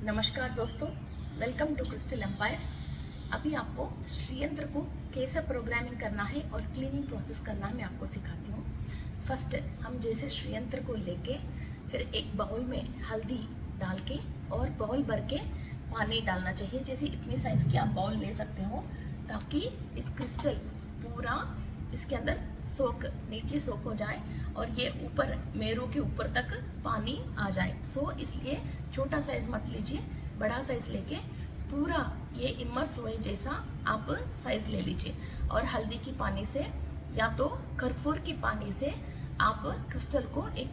नमस्कार दोस्तों, welcome to crystal empire. अभी आपको श्रीयंत्र को कैसे प्रोग्रामिंग करना है और क्लीनिंग प्रोसेस करना है मैं आपको सिखाती हूँ। फर्स्ट हम जैसे श्रीयंत्र को लेके फिर एक बाउल में हल्दी डाल के और बाउल भर के पानी डालना चाहिए। जैसे इतनी साइज़ की आप बाउल ले सकते हो ताकि इस क्रिस्टल पूरा इसके अंदर नीचे सोख हो जाए और ये ऊपर मेरू के ऊपर तक पानी आ जाए। इसलिए छोटा साइज मत लीजिए, बड़ा साइज लेके पूरा ये इमर्स हुए जैसा आप साइज ले लीजिए। और हल्दी की पानी से या तो कर्फूर की पानी से आप क्रिस्टल को एक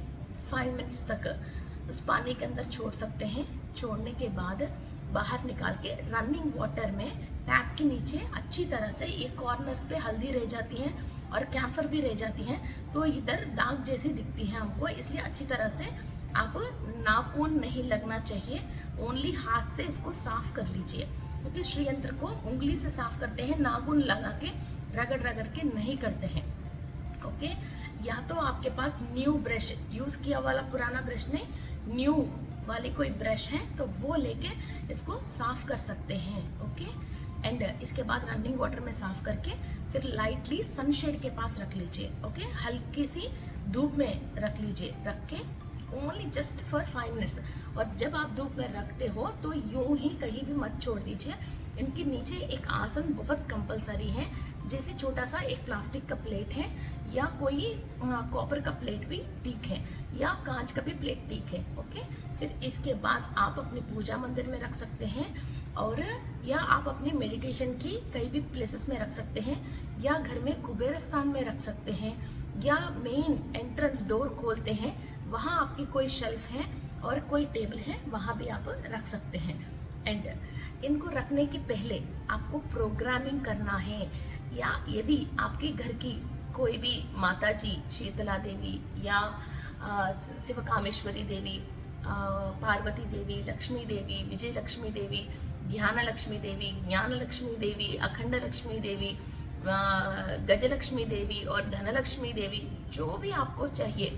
5 मिनट्स तक उस पानी के अंदर छोड़ सकते हैं। छोड़ने के बाद बाहर निकाल के रनिंग वाटर में टैप के नीचे अच्छी तरह से ये कॉर्नर्स पे हल्दी रह जाती है और कैम्फर भी रह जाती है, तो इधर दाग जैसी दिखती है हमको। इसलिए अच्छी तरह से आप नाखून नहीं लगना चाहिए, ओनली हाथ से इसको साफ कर लीजिए। क्योंकि श्रीयंत्र को उंगली से साफ करते हैं, नाखून लगा के रगड़ रगड़ के नहीं करते हैं। ओके, या तो आपके पास न्यू ब्रश, यूज किया वाला पुराना ब्रश नहीं, न्यू वाली कोई ब्रश है तो वो लेके इसको साफ कर सकते हैं। ओके, एंड इसके बाद रनिंग वाटर में साफ करके फिर लाइटली सनशेड के पास रख लीजिए। ओके, हल्की सी धूप में रख लीजिए, रख के ओनली जस्ट फॉर 5 मिनट्स। और जब आप धूप में रखते हो तो यूं ही कहीं भी मत छोड़ दीजिए। इनके नीचे एक आसन बहुत कंपलसरी है, जैसे छोटा सा एक प्लास्टिक का प्लेट है या कोई कॉपर का प्लेट भी ठीक है या कांच का भी प्लेट ठीक है। ओके, फिर इसके बाद आप अपनी पूजा मंदिर में रख सकते हैं और या आप अपनी मेडिटेशन की कई भी प्लेसेस में रख सकते हैं या घर में कुबेर स्थान में रख सकते हैं या मेन एंट्रेंस डोर खोलते हैं वहाँ आपकी कोई शेल्फ है और कोई टेबल है वहाँ भी आप रख सकते हैं। एंड इनको रखने के पहले आपको प्रोग्रामिंग करना है। या यदि आपके घर की कोई भी माता जी, शीतला देवी या शिवकामेश्वरी देवी, पार्वती देवी, लक्ष्मी देवी, विजय लक्ष्मी देवी, ध्यान लक्ष्मी देवी, ज्ञान लक्ष्मी देवी, अखंड लक्ष्मी देवी, गजलक्ष्मी देवी और धनलक्ष्मी देवी, जो भी आपको चाहिए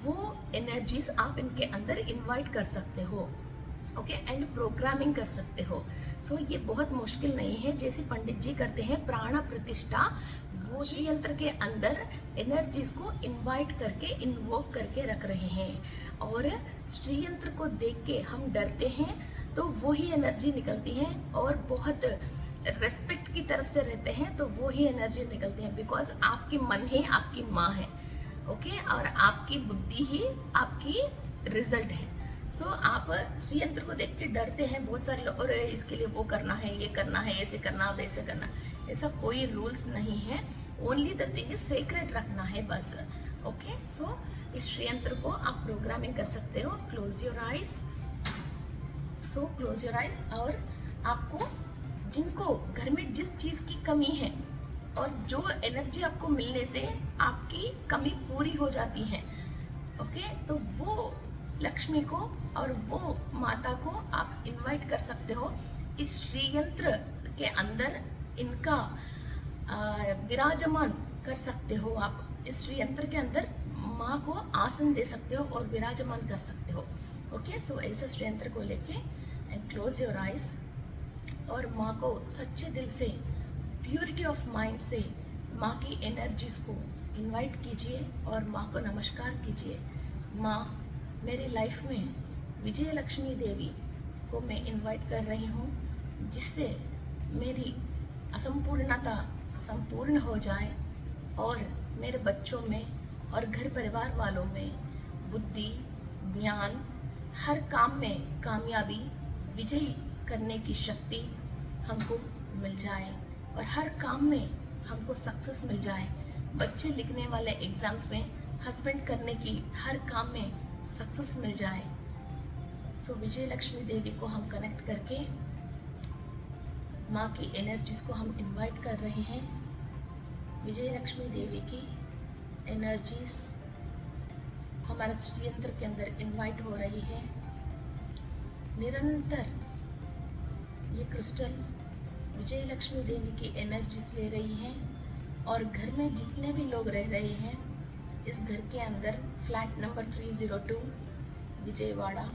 वो एनर्जीज आप इनके अंदर इनवाइट कर सकते हो। ओके, एंड प्रोग्रामिंग कर सकते हो। ये बहुत मुश्किल नहीं है। जैसे पंडित जी करते हैं प्राण प्रतिष्ठा, वो श्रीयंत्र के अंदर एनर्जीज को इनवाइट करके इन्वोक करके रख रहे हैं। और श्रीयंत्र को देख के हम डरते हैं तो वो ही एनर्जी निकलती है, और बहुत रेस्पेक्ट की तरफ से रहते हैं तो वो ही एनर्जी निकलती है। बिकॉज आपकी मन ही आपकी माँ है। ओके, और आपकी बुद्धि ही आपकी रिजल्ट है। आप श्रीयंत्र को देख के डरते हैं बहुत सारे लोग, और इसके लिए वो करना है, ये करना है, ऐसे करना, वैसे करना। ऐसा कोई रूल्स नहीं है, only the thing is secret रखना है बस। ओके, इस श्रीयंत्र को आप प्रोग्रामिंग कर सकते हो। Close your eyes, close your eyes. और आपको जिनको घर में जिस चीज़ की कमी है और जो एनर्जी आपको मिलने से आपकी कमी पूरी हो जाती है, ओके, तो वो लक्ष्मी को और वो माता को आप इनवाइट कर सकते हो इस श्रीयंत्र के अंदर। इनका विराजमान कर सकते हो आप इस श्रीयंत्र के अंदर। माँ को आसन दे सकते हो और विराजमान कर सकते हो। ओके, ऐसे श्रीयंत्र को लेके एंड क्लोज योर आइज और माँ को सच्चे दिल से, प्योरिटी ऑफ माइंड से माँ की एनर्जीज को इनवाइट कीजिए और माँ को नमस्कार कीजिए। माँ, मेरी लाइफ में विजय लक्ष्मी देवी को मैं इनवाइट कर रही हूँ, जिससे मेरी असंपूर्णता संपूर्ण हो जाए और मेरे बच्चों में और घर परिवार वालों में बुद्धि, ज्ञान, हर काम में कामयाबी, विजय करने की शक्ति हमको मिल जाए और हर काम में हमको सक्सेस मिल जाए। बच्चे लिखने वाले एग्ज़ाम्स में, हस्बैंड करने की हर काम में सक्सेस मिल जाए। विजय लक्ष्मी देवी को हम कनेक्ट करके माँ की एनर्जीज को हम इनवाइट कर रहे हैं। विजय लक्ष्मी देवी की एनर्जीज हमारे श्रीयंत्र के अंदर इनवाइट हो रही है। निरंतर ये क्रिस्टल विजय लक्ष्मी देवी की एनर्जीज ले रही है और घर में जितने भी लोग रह रहे हैं इस घर के अंदर, फ्लैट नंबर 302 विजयवाड़ा,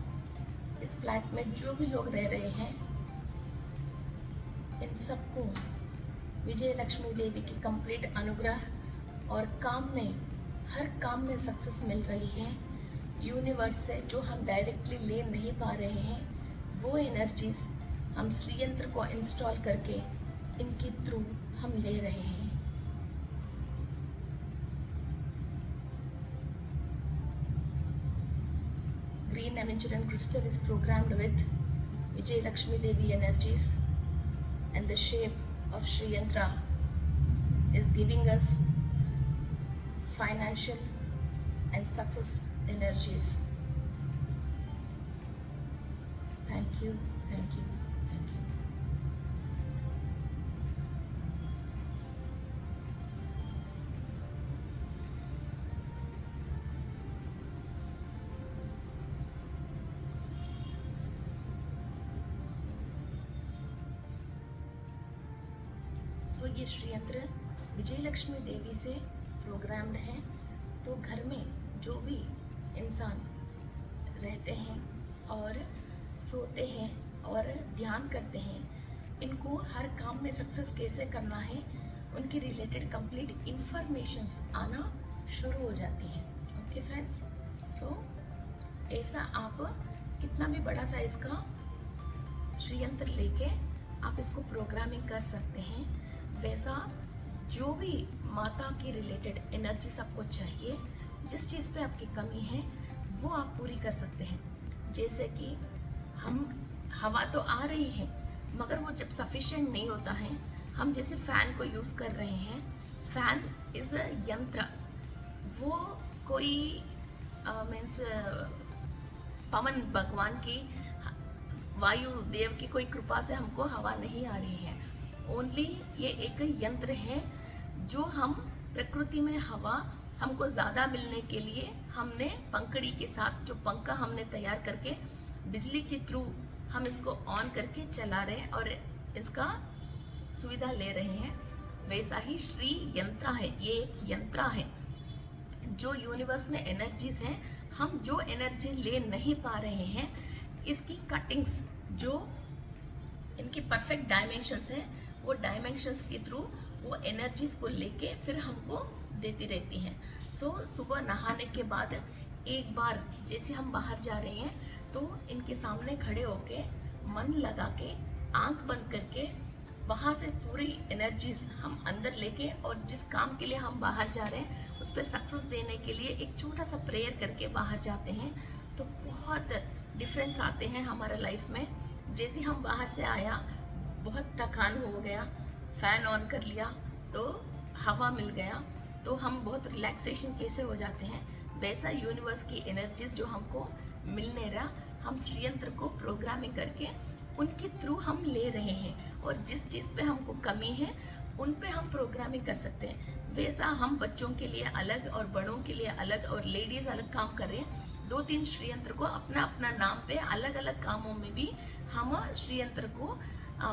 इस फ्लैट में जो भी लोग रह रहे हैं, इन सबको विजय लक्ष्मी देवी की कंप्लीट अनुग्रह और काम में, हर काम में सक्सेस मिल रही है। यूनिवर्स से जो हम डायरेक्टली ले नहीं पा रहे हैं, वो एनर्जीज हम श्री यंत्र को इंस्टॉल करके इनके थ्रू हम ले रहे हैं। Green aventurine crystal is programmed with Vijay Lakshmi Devi energies, and the shape of Sri Yantra is giving us financial and success energies. Thank you, thank you, thank you. ये श्री यंत्र विजय लक्ष्मी देवी से programmed है। तो घर में जो भी इंसान रहते हैं और सोते हैं और ध्यान करते हैं, इनको हर काम में सक्सेस कैसे करना है, उनके रिलेटेड कंप्लीट इंफॉर्मेशंस आना शुरू हो जाती हैं। ओके फ्रेंड्स, सो ऐसा आप कितना भी बड़ा साइज का श्री यंत्र लेके आप इसको प्रोग्रामिंग कर सकते हैं। वैसा जो भी माता की रिलेटेड एनर्जीज आपको चाहिए, जिस चीज़ पे आपकी कमी है वो आप पूरी कर सकते हैं। जैसे कि हम हवा तो आ रही है मगर वो जब सफिशिएंट नहीं होता है, हम जैसे फ़ैन को यूज़ कर रहे हैं, फ़ैन इज़ अ यंत्र, वो कोई मीन्स पवन भगवान की, वायु देव की कोई कृपा से हमको हवा नहीं आ रही है। ओनली ये एक यंत्र है जो हम प्रकृति में हवा हमको ज़्यादा मिलने के लिए हमने पंखड़ी के साथ जो पंखा हमने तैयार करके बिजली के थ्रू हम इसको ऑन करके चला रहे हैं और इसका सुविधा ले रहे हैं। वैसा ही श्री यंत्र है, ये एक यंत्र है जो यूनिवर्स में एनर्जीज हैं, हम जो एनर्जी ले नहीं पा रहे हैं, इसकी कटिंग्स जो इनकी परफेक्ट डायमेंशंस हैं, वो डायमेंशंस के थ्रू वो एनर्जीज को लेके फिर हमको देती रहती हैं। सो सुबह नहाने के बाद एक बार जैसे हम बाहर जा रहे हैं तो इनके सामने खड़े होके मन लगा के आंख बंद करके वहाँ से पूरी एनर्जीज हम अंदर लेके और जिस काम के लिए हम बाहर जा रहे हैं उस पर सक्सेस देने के लिए एक छोटा सा प्रेयर करके बाहर जाते हैं तो बहुत डिफरेंस आते हैं हमारा लाइफ में। जैसे हम बाहर से आया, बहुत थकान हो गया, फ़ैन ऑन कर लिया तो हवा मिल गया तो हम बहुत रिलैक्सेशन कैसे हो जाते हैं, वैसा यूनिवर्स की एनर्जीज जो हमको मिलने रहा, हम श्री यंत्र को प्रोग्रामिंग करके उनके थ्रू हम ले रहे हैं और जिस चीज़ पे हमको कमी है उन पे हम प्रोग्रामिंग कर सकते हैं। वैसा हम बच्चों के लिए अलग और बड़ों के लिए अलग और लेडीज़ अलग काम कर रहे हैं। 2-3 श्री यंत्र को अपना अपना नाम पे अलग अलग कामों में भी हम श्री यंत्र को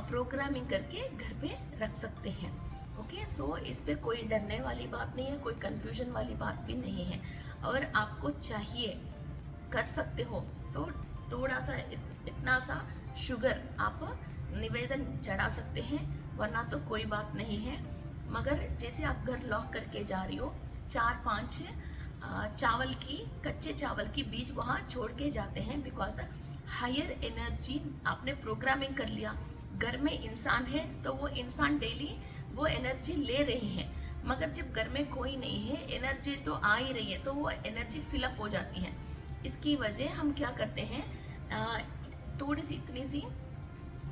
प्रोग्रामिंग करके घर पे रख सकते हैं। ओके, सो इस पे कोई डरने वाली बात नहीं है, कोई कंफ्यूजन वाली बात भी नहीं है। और आपको चाहिए कर सकते हो तो थोड़ा सा इतना सा शुगर आप निवेदन चढ़ा सकते हैं, वरना तो कोई बात नहीं है। मगर जैसे आप घर लॉक करके जा रही हो, 4-5 चावल की, कच्चे चावल की बीज वहाँ छोड़ के जाते हैं, बिकॉज हायर एनर्जी आपने प्रोग्रामिंग कर लिया। घर में इंसान है तो वो इंसान डेली वो एनर्जी ले रहे हैं, मगर जब घर में कोई नहीं है, एनर्जी तो आ ही रही है तो वो एनर्जी फिलअप हो जाती है। इसकी वजह हम क्या करते हैं, थोड़ी सी इतनी सी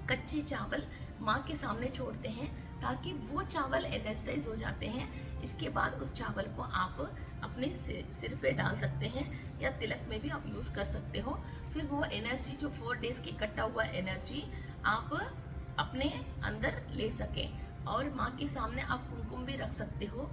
कच्चे चावल माँ के सामने छोड़ते हैं ताकि वो चावल एनर्जाइज हो जाते हैं। इसके बाद उस चावल को आप अपने सिर पे डाल सकते हैं या तिलक में भी आप यूज़ कर सकते हो। फिर वो एनर्जी जो 4 डेज की इकट्ठा हुआ एनर्जी आप अपने अंदर ले सकें। और माँ के सामने आप कुमकुम भी रख सकते हो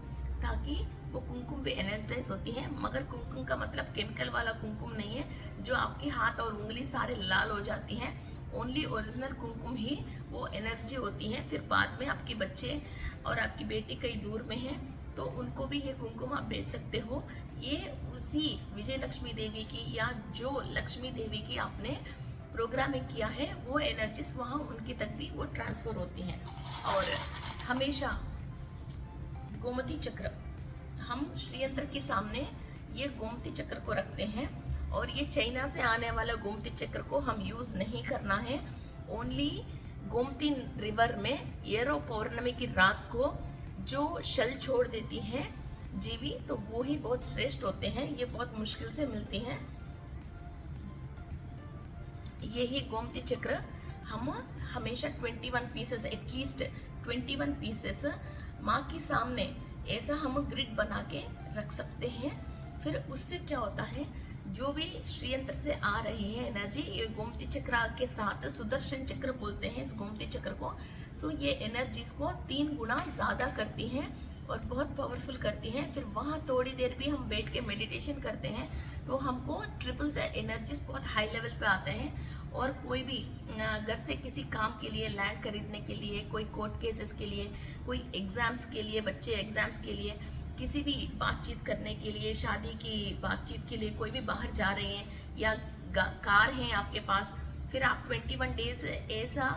ताकि वो कुमकुम भी एनर्जाइज होती है। मगर कुमकुम का मतलब केमिकल वाला कुमकुम नहीं है जो आपके हाथ और उंगली सारे लाल हो जाती हैं। ओनली ओरिजिनल कुमकुम ही वो एनर्जी होती है। फिर बाद में आपके बच्चे और आपकी बेटी कहीं दूर में है तो उनको भी ये कुमकुम आप बेच सकते हो। ये उसी विजय लक्ष्मी देवी की या जो लक्ष्मी देवी की आपने प्रोग्रामिंग किया है वो एनर्जीज वहाँ उनकी तक भी वो ट्रांसफ़र होती हैं। और हमेशा गोमती चक्र, हम श्री यंत्र के सामने ये गोमती चक्र को रखते हैं, और ये चाइना से आने वाला गोमती चक्र को हम यूज़ नहीं करना है। ओनली गोमती रिवर में एरो पौर्णमी की रात को जो शल छोड़ देती हैं जीवी, तो वो ही बहुत श्रेष्ठ होते हैं, ये बहुत मुश्किल से मिलती हैं। यही गोमती चक्र हम हमेशा 21 पीसेस, एटलीस्ट 21 पीसेस माँ के सामने ऐसा हम ग्रिड बना के रख सकते हैं। फिर उससे क्या होता है, जो भी श्री यंत्र से आ रही है एनर्जी, ये गोमती चक्र के साथ सुदर्शन चक्र बोलते हैं इस गोमती चक्र को। सो ये एनर्जीज को 3 गुना ज़्यादा करती हैं और बहुत पावरफुल करती हैं। फिर वहाँ थोड़ी देर भी हम बैठ के मेडिटेशन करते हैं तो हमको ट्रिपल द एनर्जीज बहुत हाई लेवल पे आते हैं। और कोई भी घर से किसी काम के लिए, लैंड खरीदने के लिए, कोई कोर्ट केसेस के लिए, कोई एग्ज़ाम्स के लिए, बच्चे एग्ज़ाम्स के लिए, किसी भी बातचीत करने के लिए, शादी की बातचीत के लिए, कोई भी बाहर जा रहे हैं या कार है आपके पास, फिर आप 21 डेज ऐसा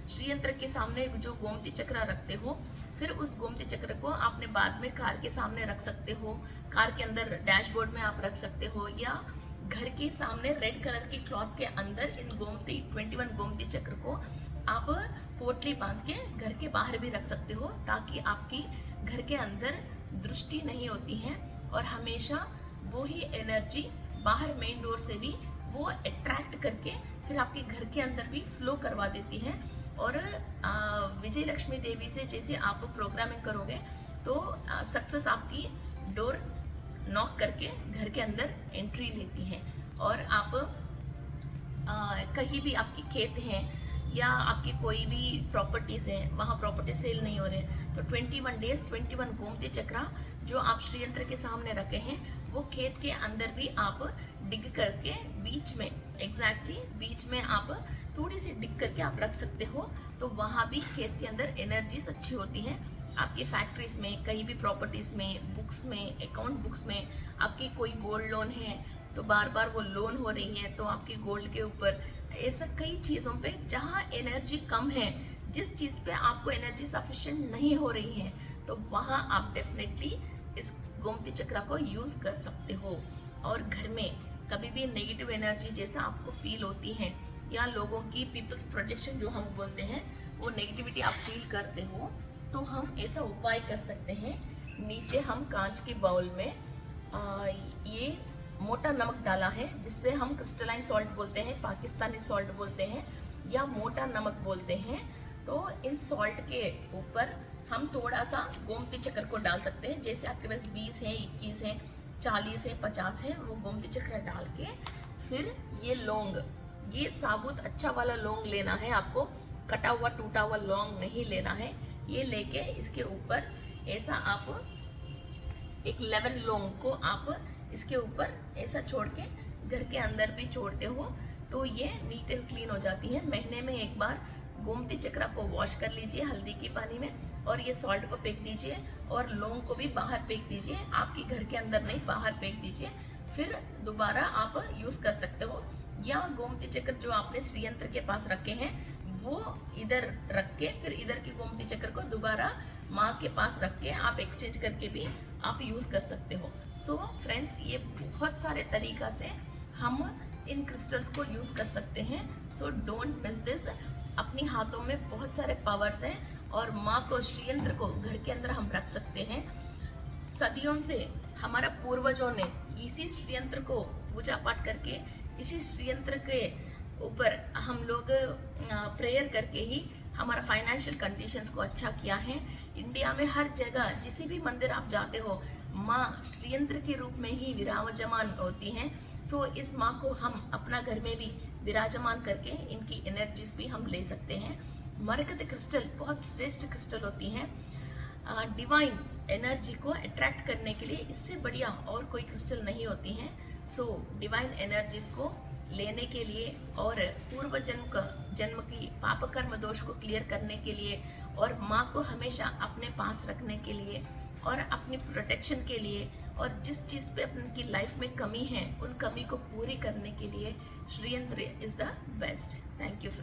श्री यंत्र के सामने जो गोमती चक्र रखते हो, फिर उस गोमती चक्र को आपने बाद में कार के सामने रख सकते हो, कार के अंदर डैशबोर्ड में आप रख सकते हो, या घर के सामने रेड कलर की क्लॉथ के अंदर इन 21 गोमती चक्र को आप पोटली बांध के घर के बाहर भी रख सकते हो, ताकि आपकी घर के अंदर दृष्टि नहीं होती है और हमेशा वो ही एनर्जी बाहर मेन डोर से भी वो अट्रैक्ट करके फिर आपके घर के अंदर भी फ्लो करवा देती है। और विजय लक्ष्मी देवी से जैसे आप प्रोग्रामिंग करोगे तो सक्सेस आपकी डोर नॉक करके घर के अंदर एंट्री लेती है। और आप कहीं भी आपकी खेत हैं या आपकी कोई भी प्रॉपर्टीज़ हैं, वहाँ प्रॉपर्टी सेल नहीं हो रहे, तो 21 डेज 21 गोमती चक्र जो आप श्री यंत्र के सामने रखे हैं वो खेत के अंदर भी आप डिग करके बीच में, एग्जैक्टली बीच में आप थोड़ी सी डिग करके आप रख सकते हो। तो वहाँ भी खेत के अंदर एनर्जीज अच्छी होती हैं। आपकी फैक्ट्रीज में, कहीं भी प्रॉपर्टीज़ में, बुक्स में, अकाउंट बुक्स में, आपकी कोई गोल्ड लोन है तो बार बार वो लोन हो रही है तो आपकी गोल्ड के ऊपर, ऐसा कई चीज़ों पे जहाँ एनर्जी कम है, जिस चीज़ पे आपको एनर्जी सफिशिएंट नहीं हो रही है, तो वहाँ आप डेफिनेटली इस गोमती चक्र को यूज़ कर सकते हो। और घर में कभी भी नेगेटिव एनर्जी जैसा आपको फील होती है या लोगों की पीपल्स प्रोजेक्शन जो हम बोलते हैं वो नेगेटिविटी आप फील करते हो, तो हम ऐसा उपाय कर सकते हैं। नीचे हम कांच के बाउल में ये मोटा नमक डाला है, जिससे हम क्रिस्टलाइन सॉल्ट बोलते हैं, पाकिस्तानी सॉल्ट बोलते हैं या मोटा नमक बोलते हैं। तो इन सॉल्ट के ऊपर हम थोड़ा सा गोमती चक्र को डाल सकते हैं। जैसे आपके पास 20 है, 21 है, 40 है, 50 है, वो गोमती चक्र डाल के फिर ये लौंग, ये साबुत अच्छा वाला लौंग लेना है आपको, कटा हुआ टूटा हुआ लौंग नहीं लेना है। ये लेके इसके ऊपर ऐसा आप एक 11 लौंग को आप इसके ऊपर ऐसा छोड़ के घर के अंदर भी छोड़ते हो तो ये नीट एंड क्लीन हो जाती है। महीने में एक बार गोमती चक्र को वॉश कर लीजिए हल्दी की पानी में, और ये सॉल्ट को फेंक दीजिए और लौंग को भी बाहर फेंक दीजिए, आपकी घर के अंदर नहीं, बाहर फेंक दीजिए। फिर दोबारा आप यूज़ कर सकते हो। या गोमती चक्र जो आपने श्री यंत्र के पास रखे हैं वो इधर रख के फिर इधर के गोमती चक्र को दोबारा माँ के पास रख के आप एक्सचेंज करके भी आप यूज़ कर सकते हो। सो फ्रेंड्स, ये बहुत सारे तरीक़ा से हम इन क्रिस्टल्स को यूज़ कर सकते हैं। So don't miss this. अपनी हाथों में बहुत सारे पावर्स हैं और माँ को, श्री यंत्र को घर के अंदर हम रख सकते हैं। सदियों से हमारा पूर्वजों ने इसी श्री यंत्र को पूजा पाठ करके, इसी श्री यंत्र के ऊपर हम लोग प्रेयर करके ही हमारा फाइनेंशियल कंडीशंस को अच्छा किया है। इंडिया में हर जगह जिस भी मंदिर आप जाते हो, माँ श्री यंत्र के रूप में ही विराजमान होती हैं। सो इस माँ को हम अपना घर में भी विराजमान करके इनकी एनर्जीज भी हम ले सकते हैं। मरकत क्रिस्टल बहुत श्रेष्ठ क्रिस्टल होती हैं। डिवाइन एनर्जी को अट्रैक्ट करने के लिए इससे बढ़िया और कोई क्रिस्टल नहीं होती हैं। सो डिवाइन एनर्जीज को लेने के लिए और पूर्व जन्म की पाप कर्म दोष को क्लियर करने के लिए और माँ को हमेशा अपने पास रखने के लिए और अपनी प्रोटेक्शन के लिए और जिस चीज़ पे अपन की लाइफ में कमी है उन कमी को पूरी करने के लिए Shriyantra is the best. Thank you friends.